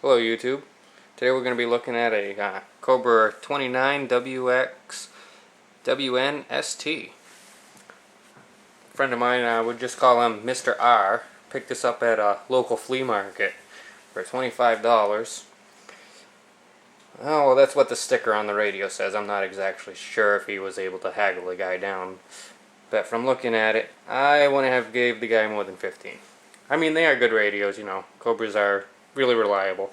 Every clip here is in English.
Hello YouTube. Today we're going to be looking at a Cobra 29 WX WNST. A friend of mine, would just call him Mr. R. Picked this up at a local flea market for $25. Oh, well, that's what the sticker on the radio says. I'm not exactly sure if he was able to haggle the guy down. But from looking at it, I wouldn't have gave the guy more than 15. I mean, they are good radios, you know. Cobras are really reliable.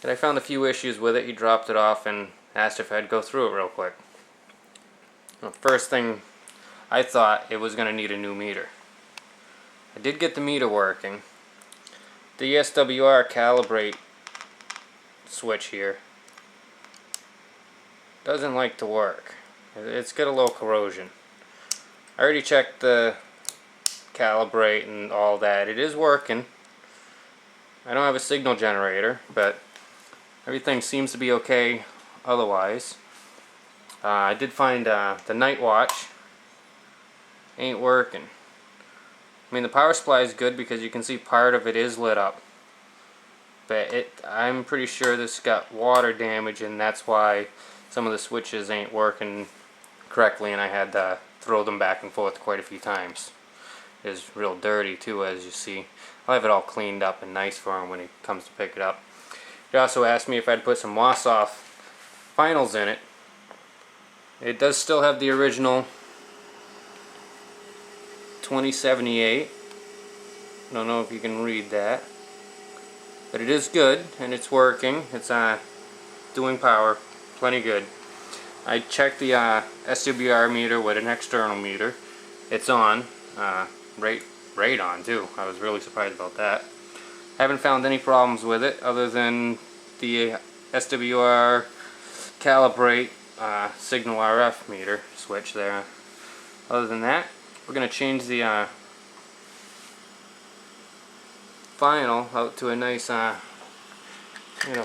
And I found a few issues with it. He dropped it off and asked if I'd go through it real quick. Well, first thing, I thought it was going to need a new meter. I did get the meter working. The SWR calibrate switch here doesn't like to work. It's got a low corrosion. I already checked the calibrate and all that. It is working. I don't have a signal generator, but everything seems to be okay otherwise. I did find the night watch ain't working. I mean, the power supply is good because you can see part of it is lit up. But I'm pretty sure this got water damage, and that's why some of the switches ain't working correctly, and I had to throw them back and forth quite a few times. It's real dirty too, as you see. I'll have it all cleaned up and nice for him when he comes to pick it up. He also asked me if I'd put some wash-off finals in it. It does still have the original 2078. Don't know if you can read that. But it is good, and it's working. It's doing power plenty good. I checked the SWR meter with an external meter. It's on, right on too. I was really surprised about that. Haven't found any problems with it other than the SWR calibrate signal RF meter switch there. Other than that, we're going to change the final out to a nice, a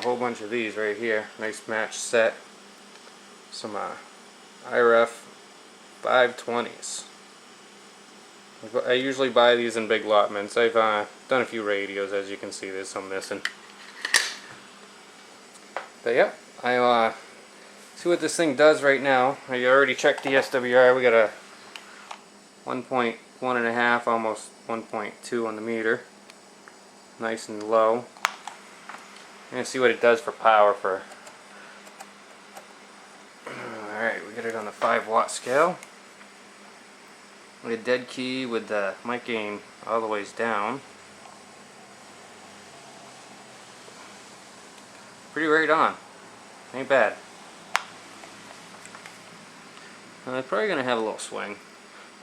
whole bunch of these right here. Nice match set. Some IRF520s. I usually buy these in big allotments. I've done a few radios, as you can see. There's some missing. But yeah, I'll see what this thing does right now. I already checked the SWR. We got a 1.1.5, almost 1.2 on the meter. Nice and low. I'm going to see what it does for power for... Alright, we got it on the 5-watt scale. We got a dead key with the mic gain all the ways down. Pretty right on. Ain't bad. It's probably going to have a little swing.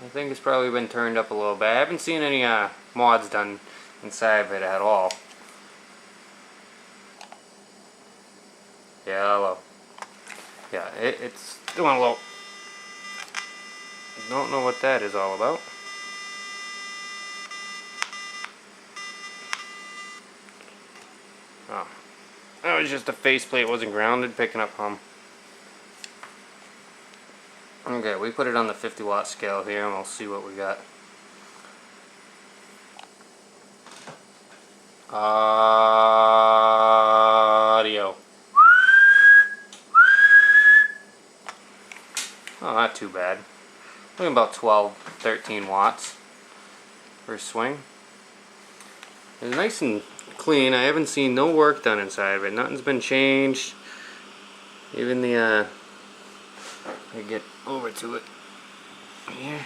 I think it's probably been turned up a little bit. I haven't seen any mods done inside of it at all. Yeah, hello. Yeah, it's doing a little... Don't know what that is all about. Oh. That was just the faceplate wasn't grounded, picking up hum. Okay, we put it on the 50-watt scale here, and we'll see what we got. Audio. Oh, not too bad. Looking about 12, 13 watts for a swing. It's nice and clean. I haven't seen no work done inside of it. Nothing's been changed. Even the I get over to it here.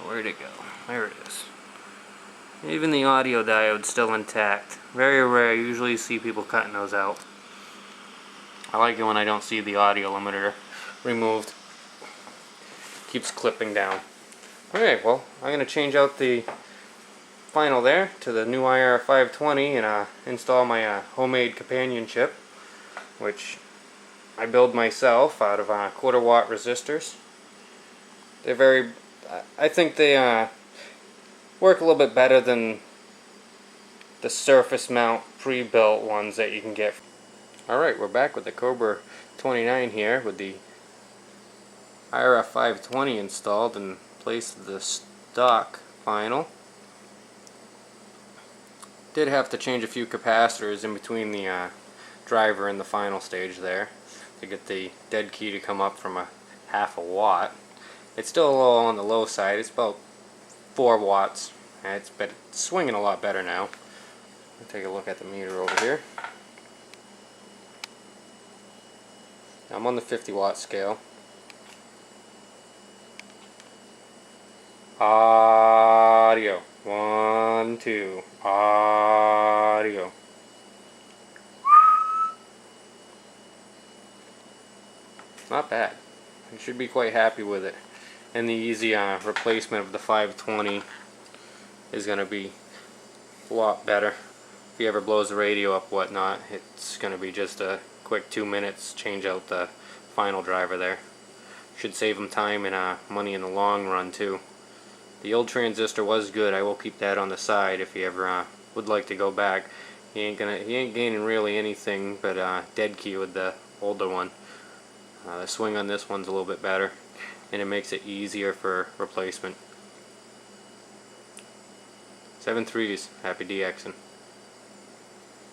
Where'd it go? There it is. Even the audio diode's still intact. Very rare. Usually you see people cutting those out. I like it when I don't see the audio limiter removed. Keeps clipping down. Alright, well, I'm going to change out the final there to the new IRF520 and install my homemade companion chip, which I build myself out of 1/4 watt resistors. They're very... I think they work a little bit better than the surface mount pre-built ones that you can get. Alright, we're back with the Cobra 29 here with the IRF520 installed in place of the stock final. Did have to change a few capacitors in between the driver and the final stage there to get the dead key to come up from a half a watt. It's still a little on the low side. It's about 4 watts. And it's swinging a lot better now. I'll take a look at the meter over here. I'm on the 50-watt scale. Audio. 1, 2. Audio. Not bad. You should be quite happy with it. And the easy replacement of the 520 is going to be a lot better. If he ever blows the radio up, whatnot, it's going to be just a quick 2 minutes, change out the final driver there. Should save him time and money in the long run too. The old transistor was good. I will keep that on the side if he ever would like to go back. He ain't gaining really anything but dead key with the older one. The swing on this one's a little bit better, and it makes it easier for replacement. 7 3s. Happy DXing.